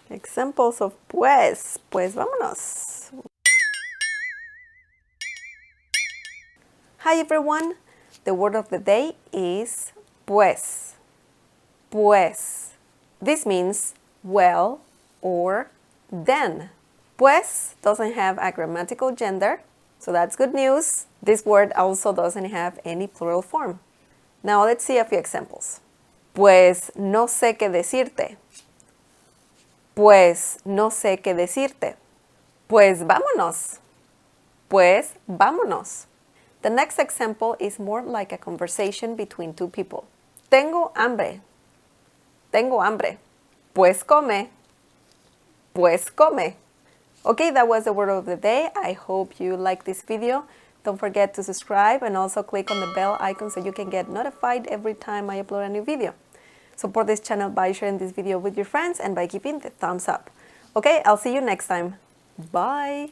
Examples of pues. Pues vámonos. Hi everyone. The word of the day is pues. Pues. This means well or then. Pues doesn't have a grammatical gender, so that's good news. This word also doesn't have any plural form. Now let's see a few examples. Pues no sé qué decirte. Pues no sé qué decirte. Pues vámonos. Pues vámonos. The next example is more like a conversation between two people. Tengo hambre. Tengo hambre. Pues come. Pues come. Okay, that was the word of the day. I hope you liked this video. Don't forget to subscribe and also click on the bell icon so you can get notified every time I upload a new video. Support this channel by sharing this video with your friends and by giving the thumbs up. Okay, I'll see you next time. Bye!